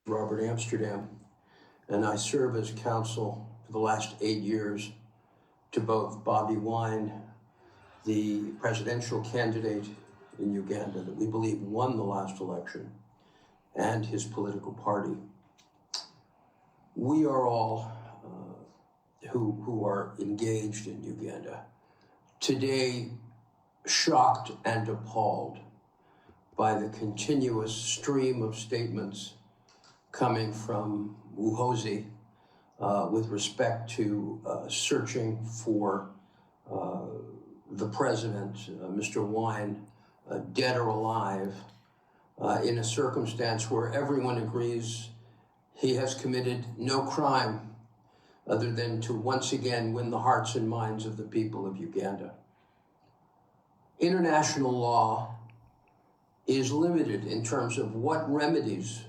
Robert Amsterdam, and I serve as counsel for the last 8 years to both Bobi Wine, the presidential candidate in Uganda that we believe won the last election, and his political party. We are all who are engaged in Uganda today shocked and appalled by the continuous stream of statements coming from Muhoozi with respect to searching for the president, Mr. Wine, dead or alive, in a circumstance where everyone agrees he has committed no crime other than to once again win the hearts and minds of the people of Uganda. International law is limited in terms of what remedies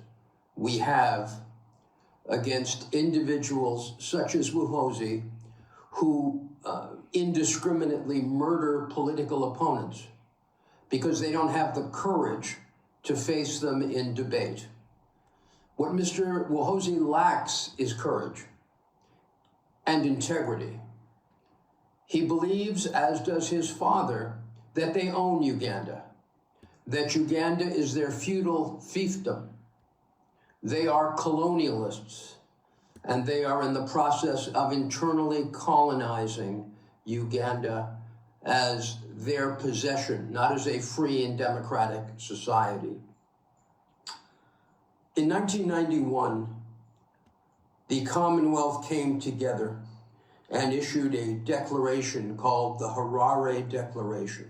we have against individuals such as Muhoozi, who indiscriminately murder political opponents because they don't have the courage to face them in debate. What Mr. Muhoozi lacks is courage and integrity. He believes, as does his father, that they own Uganda, that Uganda is their feudal fiefdom. They are colonialists, and they are in the process of internally colonizing Uganda as their possession, not as a free and democratic society. In 1991, the Commonwealth came together and issued a declaration called the Harare Declaration.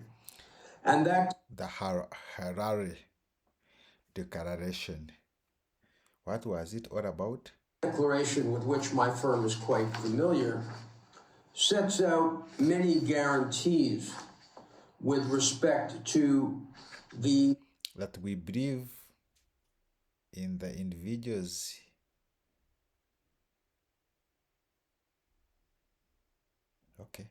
And that... The Harare Declaration. What was it all about? Declaration, with which my firm is quite familiar, sets out many guarantees with respect to the... that we believe in the individuals. Okay.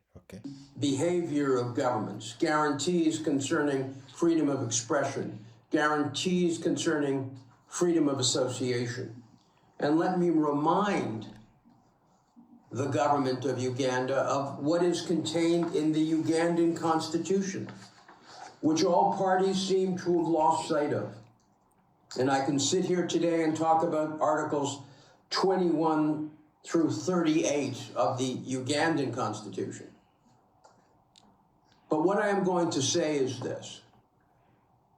Behavior of governments, guarantees concerning freedom of expression, guarantees concerning freedom of association. And let me remind the government of Uganda of what is contained in the Ugandan Constitution, which all parties seem to have lost sight of. And I can sit here today and talk about Articles 21 through 38 of the Ugandan Constitution. But what I am going to say is this.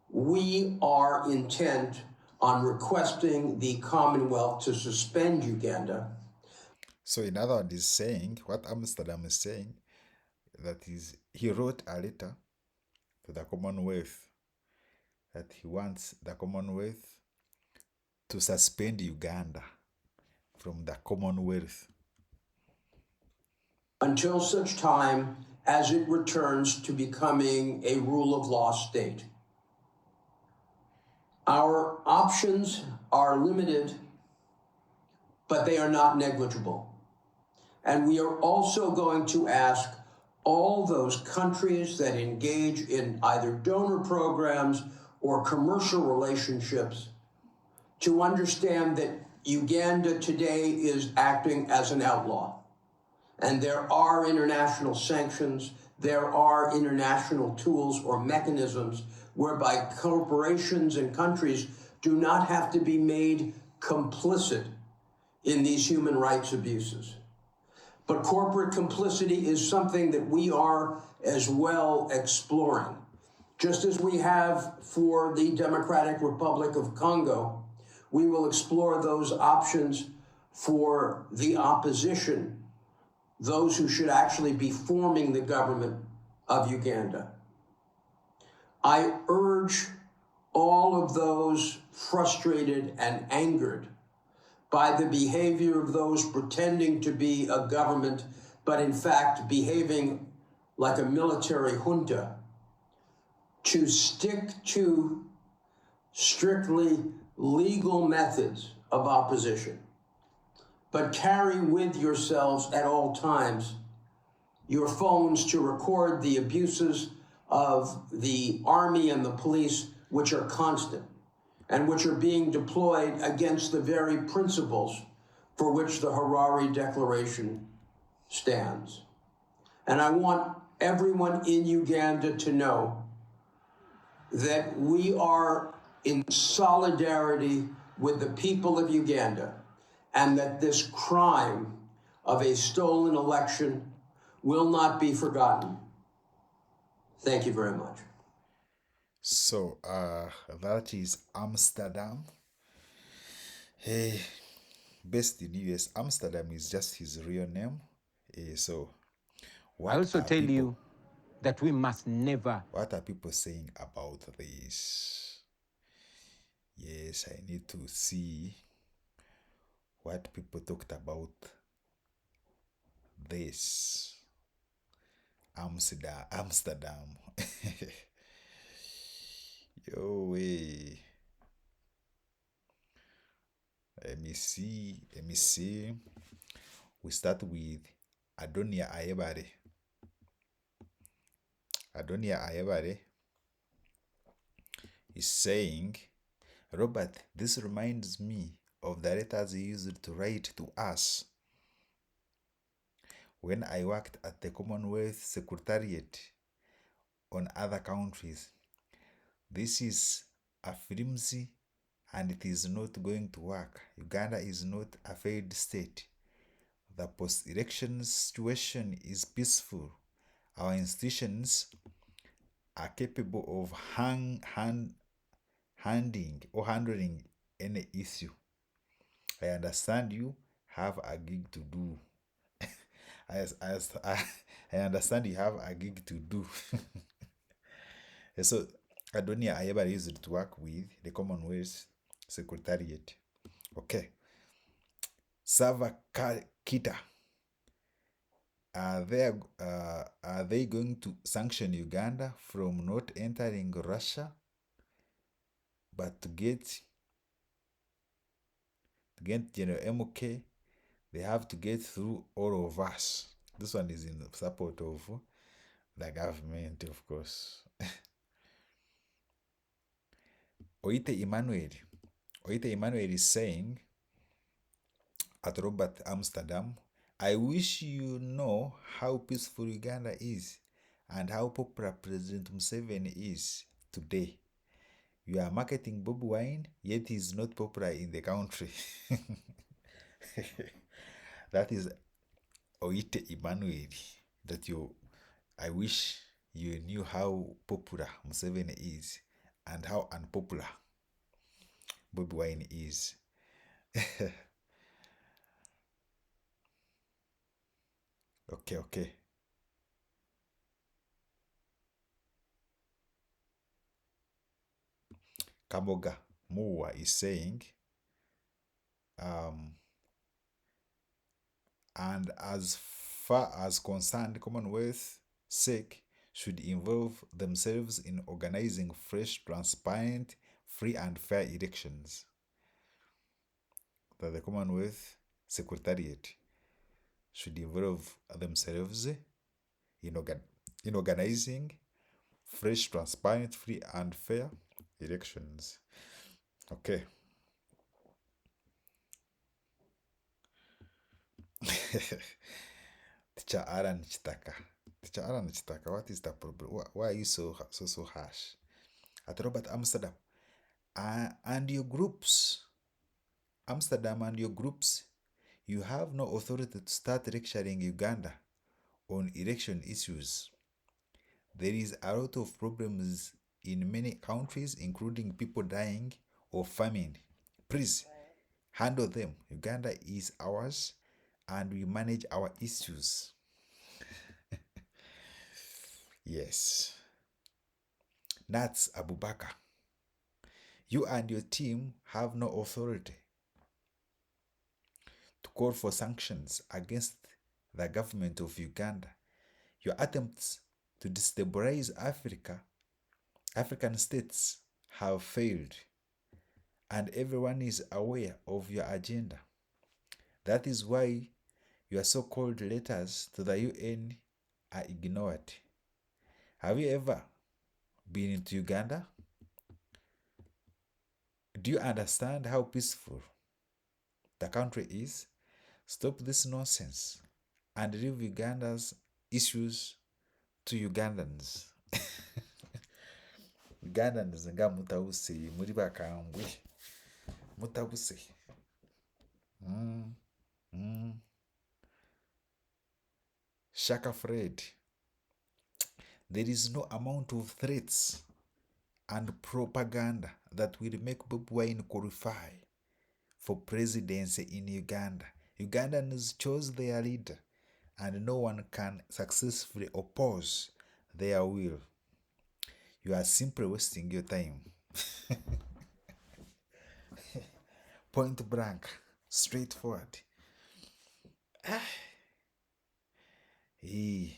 We are intent on requesting the Commonwealth to suspend Uganda. So in other words, he's saying, what Amsterdam is saying, that is, he wrote a letter to the Commonwealth that he wants the Commonwealth to suspend Uganda from the Commonwealth until such time as it returns to becoming a rule of law state. Our options are limited, but they are not negligible. And we are also going to ask all those countries that engage in either donor programs or commercial relationships to understand that Uganda today is acting as an outlaw. And there are international sanctions, there are international tools or mechanisms whereby corporations and countries do not have to be made complicit in these human rights abuses. But corporate complicity is something that we are as well exploring. Just as we have for the Democratic Republic of Congo, we will explore those options for the opposition, those who should actually be forming the government of Uganda. I urge all of those frustrated and angered by the behavior of those pretending to be a government, but in fact behaving like a military junta, to stick to strictly legal methods of opposition, but carry with yourselves at all times your phones to record the abuses of the army and the police, which are constant. and which are being deployed against the very principles for which the Harare Declaration stands. And I want everyone in Uganda to know that we are in solidarity with the people of Uganda, and that this crime of a stolen election will not be forgotten. Thank you very much. So that is Amsterdam. Hey, based in US. Amsterdam is just his real name. So what I also are tell people, you that we must never. what are people saying about this? Yes, I need to see what people talked about this. Amsterdam. Yo way. Let me see. We start with Adonia Ayebare. Adonia Ayebare is saying, Robert, this reminds me of the letters he used to write to us when I worked at the Commonwealth Secretariat on other countries. This is a flimsy and it is not going to work. Uganda is not a failed state. The post-election situation is peaceful. Our institutions are capable of handling any issue. I understand you have a gig to do. I understand you have a gig to do. So Adonia Ayebare used to work with the Commonwealth Secretariat. Okay. Sava Kita. Are they going to sanction Uganda from not entering Russia, but to get General MK, they have to get through all of us? This one is in support of the government, of course. Oite Emmanuel is saying at Robert Amsterdam, I wish you know how peaceful Uganda is and how popular President Museveni is today. You are marketing Bobi Wine, yet he is not popular in the country. That is Oite Emmanuel. I wish you knew how popular Museveni is and how unpopular Bobi Wine is. Okay. Kaboga Muwa is saying, and as far as concerned, Commonwealth sake should involve themselves in organizing fresh, transparent, free and fair elections. That the Commonwealth Secretariat should involve themselves in organizing fresh, transparent, free and fair elections. Okay. Teacher Alan Chitaka, what is the problem? Why are you so harsh? At Robert Amsterdam and your groups, Amsterdam and your groups, you have no authority to start lecturing Uganda on election issues. There is a lot of problems in many countries, including people dying of famine. Please handle them. Uganda is ours and we manage our issues. Yes. Nats Abubakar, you and your team have no authority to call for sanctions against the government of Uganda. Your attempts to destabilize African states have failed, and everyone is aware of your agenda. That is why your so-called letters to the UN are ignored. Have you ever been into Uganda? Do you understand how peaceful the country is? Stop this nonsense and leave Uganda's issues to Ugandans. Ugandans nga mutabuse muri bakambwe mutabuse. Shaka Fred, there is no amount of threats and propaganda that will make Bobi Wine qualify for presidency in Uganda. Ugandans chose their leader, and no one can successfully oppose their will. You are simply wasting your time. Point blank, straightforward. Hey.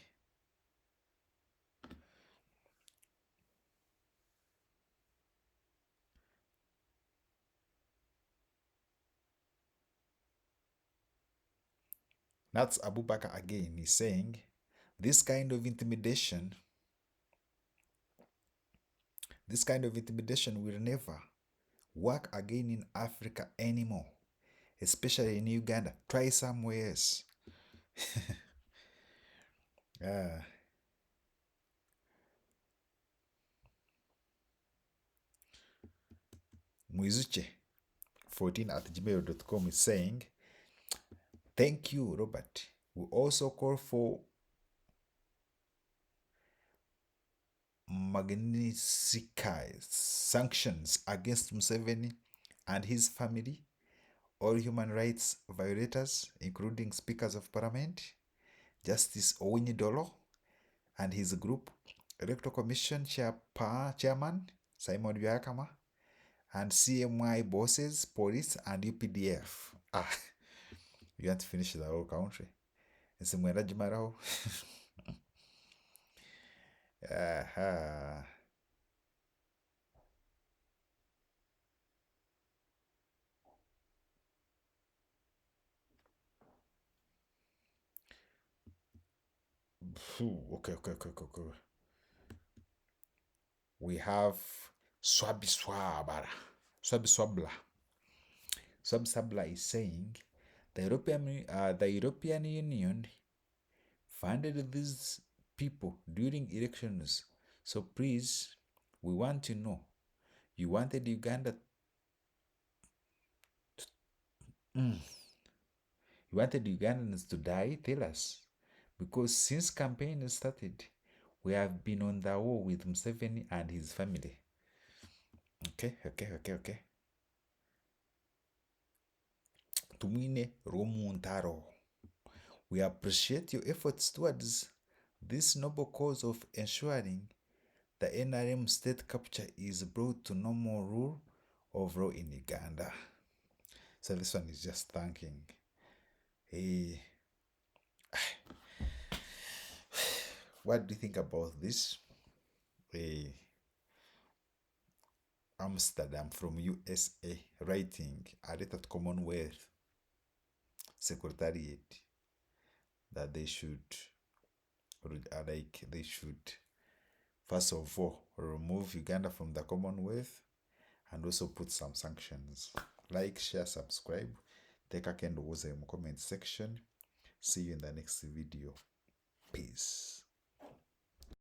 That's Abubakar again. He's saying this kind of intimidation will never work again in Africa anymore, especially in Uganda. Try somewhere else. Muizuche14@gmail.com is saying, thank you, Robert. We also call for Magnitsky sanctions against Museveni and his family, all human rights violators, including speakers of parliament, Justice Owinidolo and his group, Electoral Commission Chairman Simon Byakama, and CMY bosses, police, and UPDF. You want to finish the whole country? Okay. We have Swabiswabla. Swabiswabla is saying the European Union funded these people during elections. So please, we want to know. You wanted Uganda you wanted Ugandans to die? Tell us. Because since campaign started, we have been on the war with Museveni and his family. Okay. Tumine Romuntaro. We appreciate your efforts towards this noble cause of ensuring the NRM state capture is brought to normal rule of law in Uganda. So this one is just thanking. What do you think about this? Amsterdam from USA writing a letter to Commonwealth Secretariat that they should first of all remove Uganda from the Commonwealth and also put some sanctions. Like, share, subscribe. Take a candle in the comment section. See you in the next video. Peace.